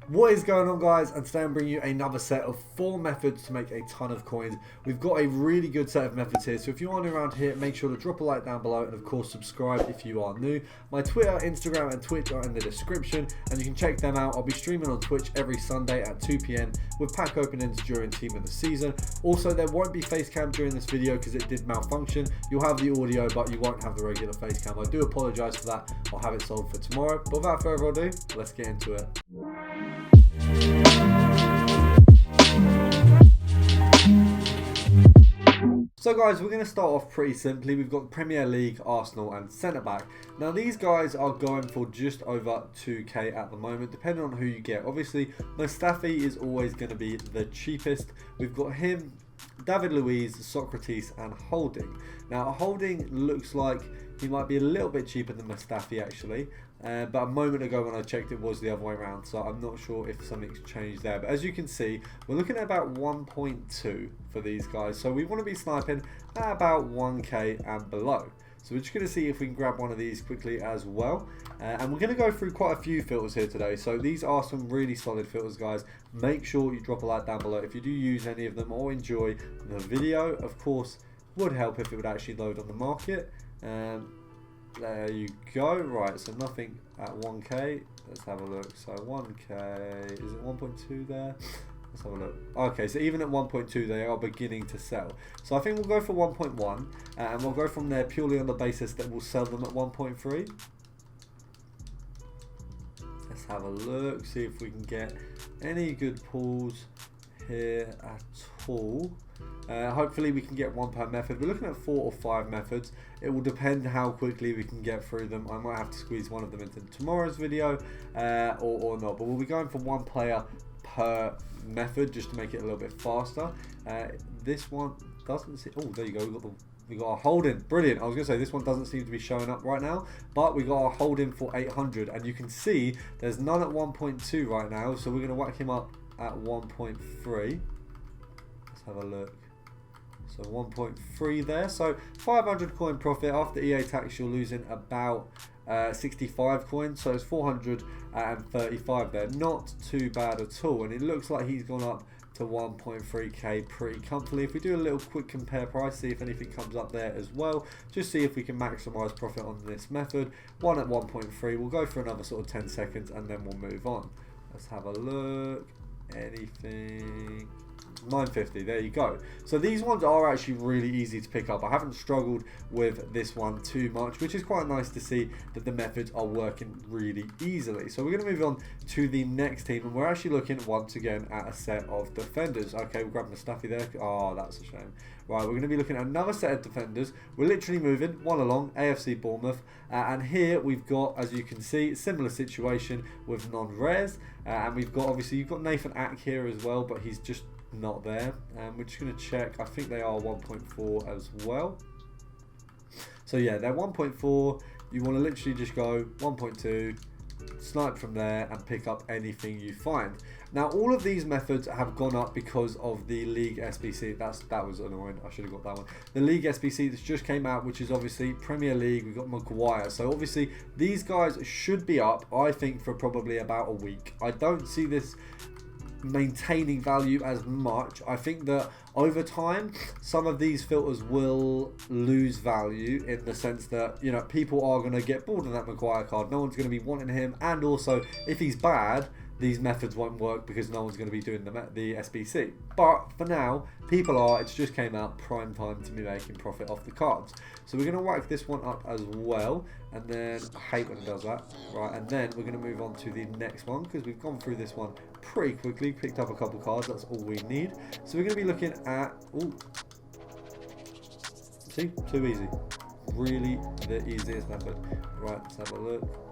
What is going on, guys? And today I'm bringing you another set of 4 methods to make a ton of coins. We've got a really good set of methods here, so if you are new around here, make sure to drop a like down below and of course subscribe if you are new. My Twitter, Instagram and Twitch are in the description and you can check them out. I'll be streaming on Twitch every Sunday at 2 PM with pack openings during Team of the Season. Also, there won't be face cam during this video because it did malfunction. You'll have the audio but you won't have the regular face cam. I do apologise for that. I'll have it solved for tomorrow. But without further ado, let's get into it. So guys, we're going to start off pretty simply. We've got Premier League, Arsenal and centre back. Now these guys are going for just over 2k at the moment, depending on who you get. Obviously, Mustafi is always going to be the cheapest. We've got him, David Luiz, Socrates and Holding. Now Holding looks like he might be a little bit cheaper than Mustafi actually. But a moment ago when I checked it was the other way around, so I'm not sure if something's changed there. But as you can see, we're looking at about 1.2 for these guys, so we want to be sniping at about 1k and below. So we're just going to see if we can grab one of these quickly as well. And we're going to go through quite a few filters here today. So these are some really solid filters, guys. Make sure you drop a like down below if you do use any of them or enjoy the video. Of course, would help if it would actually load on the market. There you go. Right, so nothing at 1k. Let's have a look. So 1k, is it 1.2 there? Let's have a look. Okay, so even at 1.2 they are beginning to sell. So I think we'll go for 1.1 and we'll go from there purely on the basis that we'll sell them at 1.3. Let's have a look, see if we can get any good pulls here at all. Hopefully we can get one per method. We're looking at 4 or 5 methods. It will depend how quickly we can get through them. I might have to squeeze one of them into tomorrow's video or not, but we'll be going for 1 player per method just to make it a little bit faster. This one doesn't see, oh there you go, we got our Holding. Brilliant. I was going to say this one doesn't seem to be showing up right now, but we got our Holding for 800 and you can see there's none at 1.2 right now, so we're going to whack him up at 1.3. Let's have a look. So 1.3 there. So 500 coin profit. After EA tax, you're losing about 65 coins. So it's 435 there. Not too bad at all. And it looks like he's gone up to 1.3k pretty comfortably. If we do a little quick compare price, see if anything comes up there as well. Just see if we can maximize profit on this method. One at 1.3. We'll go for another sort of 10 seconds and then we'll move on. Let's have a look. Anything. 950, there you go. So these ones are actually really easy to pick up. I haven't struggled with this one too much, which is quite nice to see that the methods are working really easily. So we're going to move on to the next team and we're actually looking once again at a set of defenders. Okay, we'll grab Mustafi there. Oh, that's a shame. Right, we're going to be looking at another set of defenders. We're literally moving one along, AFC Bournemouth. And here we've got, as you can see, similar situation with non-rares. And we've got, obviously, you've got Nathan Ack here as well, but he's just not there. And we're just going to check. I think they are 1.4 as well. So yeah, they're 1.4. You want to literally just go 1.2, snipe from there and pick up anything you find. Now all of these methods have gone up because of the League SBC. That was annoying. I should have got that one. The League SBC that's just came out, which is obviously Premier League. We've got Maguire. So obviously these guys should be up, I think, for probably about a week. I don't see this maintaining value as much. I think that over time some of these filters will lose value in the sense that, you know, people are going to get bored of that Maguire card. No one's going to be wanting him, and also if he's bad, these methods won't work because no one's going to be doing the SBC. But for now, people are. It's just came out, prime time to be making profit off the cards. So we're going to whack this one up as well. And then, I hate when it does that. Right, and then we're going to move on to the next one because we've gone through this one pretty quickly. Picked up a couple cards, that's all we need. So we're going to be looking at, ooh, see, too easy. Really the easiest method. Right, let's have a look.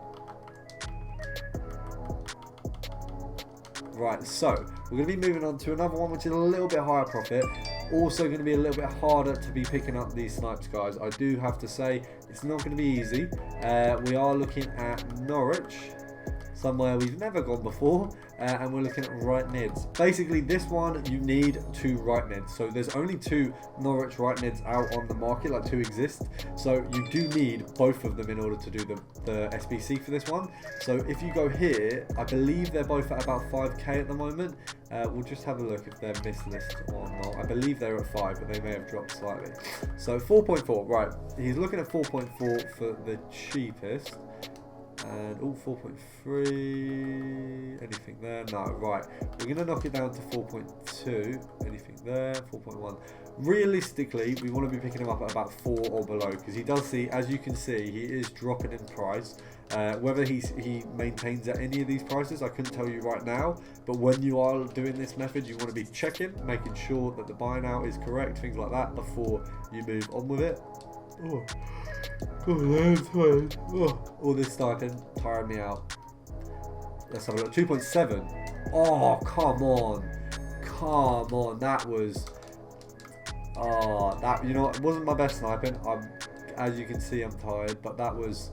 Right, so we're going to be moving on to another one which is a little bit higher profit. Also going to be a little bit harder to be picking up these snipes, guys. I do have to say it's not going to be easy. We are looking at Norwich. somewhere we've never gone before, and we're looking at right mids. Basically, this one, you need 2 right mids. So there's only 2 Norwich right mids out on the market, like 2 exist. So you do need both of them in order to do the SBC for this one. So if you go here, I believe they're both at about 5k at the moment. We'll just have a look if they're mislisted or not. I believe they're at 5, but they may have dropped slightly. So 4.4, right. He's looking at 4.4 for the cheapest. And 4.3, anything there? No, right. We're going to knock it down to 4.2, anything there? 4.1. Realistically, we want to be picking him up at about 4 or below, because he does see, as you can see, he is dropping in price. Whether he maintains at any of these prices, I couldn't tell you right now. But when you are doing this method, you want to be checking, making sure that the buy now is correct, things like that, before you move on with it. All this sniping tired me out. Let's have a look. 2.7. Oh, come on. That was. Oh, that, you know, it wasn't my best sniping. As you can see, I'm tired, but that was.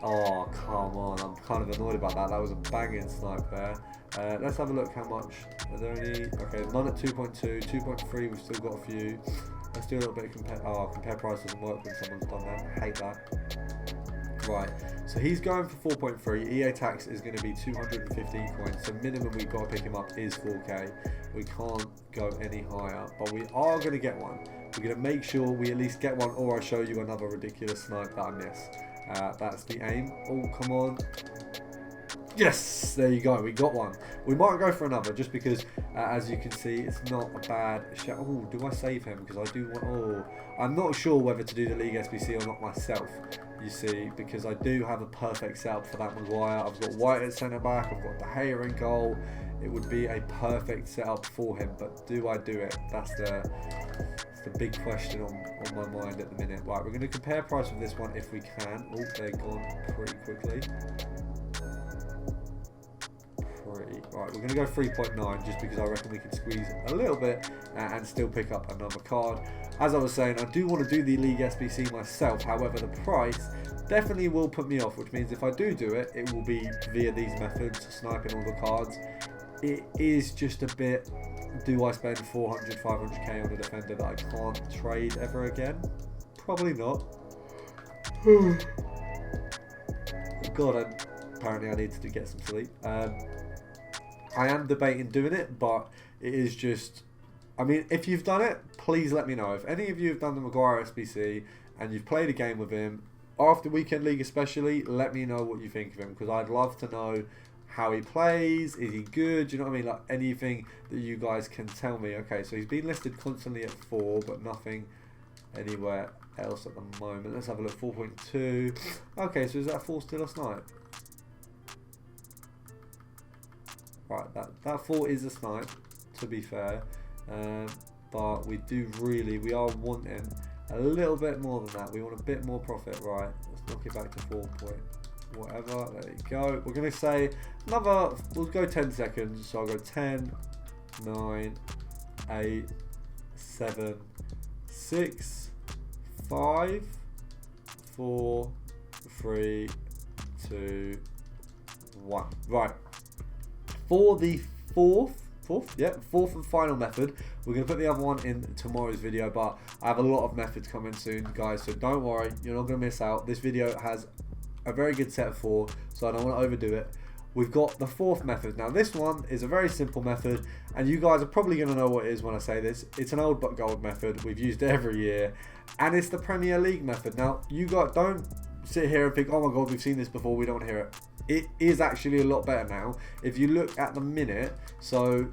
Oh, come on. I'm kind of annoyed about that. That was a banging snipe there. Let's have a look how much. Are there any? Okay, none at 2.2. 2.3, we've still got a few. Let's do a little bit of compare. Oh, compare price doesn't work when someone's done that. I hate that. Right, so he's going for 4.3. EA tax is going to be 215 coins. So minimum we've got to pick him up is 4k. We can't go any higher, but we are going to get one. We're going to make sure we at least get one, or I show you another ridiculous snipe that I miss. That's the aim. Oh, come on. Yes, there you go. We got one. We might go for another just because, as you can see, it's not a bad shot. Oh, do I save him? Because I do want. Oh, I'm not sure whether to do the League SBC or not myself. You see, because I do have a perfect setup for that Maguire. I've got White at centre back. I've got De Gea in goal. It would be a perfect setup for him. But do I do it? That's the big question on my mind at the minute. Right, we're going to compare price with this one if we can. Oh, they're gone pretty quickly. Right, we're going to go 3.9 just because I reckon we can squeeze a little bit and still pick up another card. As I was saying, I do want to do the League SBC myself. However, the price definitely will put me off, which means if I do it, it will be via these methods, sniping all the cards. It is just a bit, do I spend 400, 500k on a defender that I can't trade ever again? Probably not. God, apparently I need to get some sleep. I am debating doing it, but it is just, I mean, if you've done it, please let me know. If any of you have done the Maguire SBC and you've played a game with him, after Weekend League especially, let me know what you think of him, because I'd love to know how he plays. Is he good? Do you know what I mean? Like anything that you guys can tell me. Okay, so he's been listed constantly at 4, but nothing anywhere else at the moment. Let's have a look. 4.2. Okay, so is that 4 still a snipe? Right, that 4 is a snipe, to be fair, but we are wanting a little bit more than that. We want a bit more profit. Right, let's knock it back to 4 point whatever. There you go. We're going to say another, we'll go 10 seconds, so I'll go 10, 9, 8, 7, 6, 5, 4, 3, 2, 1. Right. For the fourth and final method, we're going to put the other one in tomorrow's video, but I have a lot of methods coming soon, guys, so don't worry, you're not going to miss out. This video has a very good set of 4, so I don't want to overdo it. We've got the 4th method. Now this one is a very simple method, and you guys are probably going to know what it is when I say this. It's an old but gold method. We've used it every year, and it's the Premier League method. Now you guys don't sit here and think, oh my god, we've seen this before, we don't want to hear it. It is actually a lot better now. If you look at the minute, so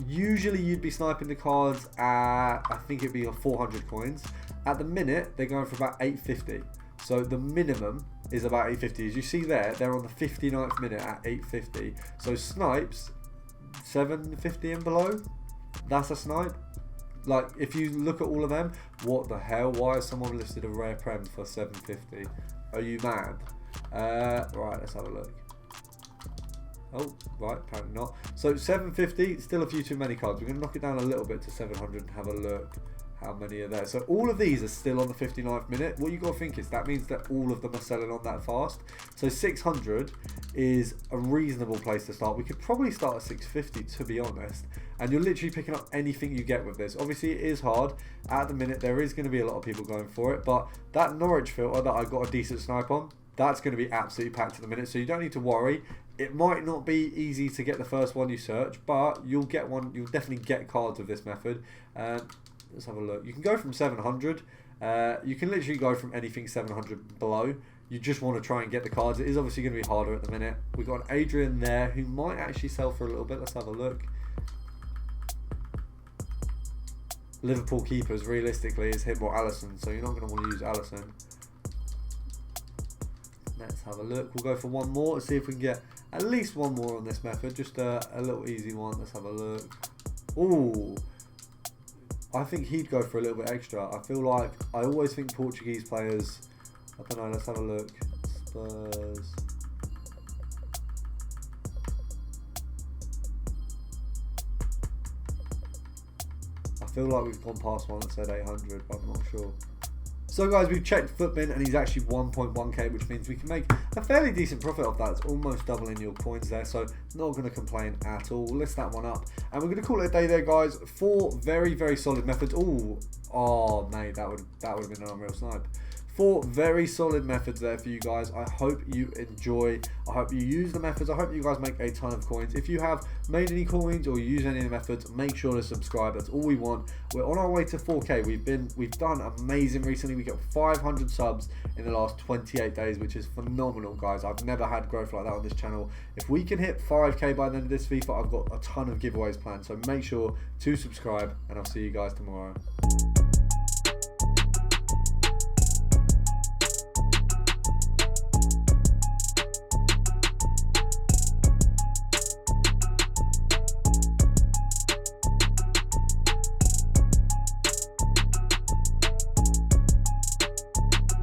usually you'd be sniping the cards at, I think it'd be 400 coins. At the minute, they're going for about 850. So the minimum is about 850. As you see there, they're on the 59th minute at 850. So snipes, 750 and below, that's a snipe. Like, if you look at all of them, what the hell? Why has someone listed a rare prem for 750? Are you mad? Right, let's have a look. Oh, right, apparently not. So 750, still a few too many cards. We're going to knock it down a little bit to 700 and have a look. how many are there. So all of these are still on the 59th minute. What you got to think is that means that all of them are selling on that fast. So 600 is a reasonable place to start. We could probably start at 650 to be honest. And you're literally picking up anything you get with this. Obviously it is hard. At the minute there is going to be a lot of people going for it. But that Norwich filter that I got a decent snipe on, that's going to be absolutely packed at the minute. So you don't need to worry. It might not be easy to get the first one you search, but you'll get one. You'll definitely get cards with this method. Let's have a look. You can go from 700. You can literally go from anything 700 below. You just want to try and get the cards. It is obviously going to be harder at the minute. We've got an Adrian there who might actually sell for a little bit. Let's have a look. Liverpool keepers, realistically, is him or Alisson, so you're not going to want to use Alisson. Let's have a look. We'll go for one more. Let's see if we can get at least one more on this method. Just a little easy one. Let's have a look. Ooh. I think he'd go for a little bit extra. I feel like I always think Portuguese players. I don't know. Let's have a look. Spurs. I feel like we've gone past one that said 800, but I'm not sure. So guys, we've checked Footbin and he's actually 1.1k, which means we can make a fairly decent profit off that. It's almost doubling your coins there, so not going to complain at all. We'll list that one up and we're going to call it a day there, guys. 4 very, very solid methods. Ooh, oh mate, that would have been an unreal snipe. 4 very solid methods there for you guys. I hope you enjoy. I hope you use the methods. I hope you guys make a ton of coins. If you have made any coins or use any of the methods, make sure to subscribe. That's all we want. We're on our way to 4k. We've done amazing recently. We got 500 subs in the last 28 days, which is phenomenal, guys. I've never had growth like that on this channel. If we can hit 5k by the end of this FIFA, I've got a ton of giveaways planned. So make sure to subscribe and I'll see you guys tomorrow.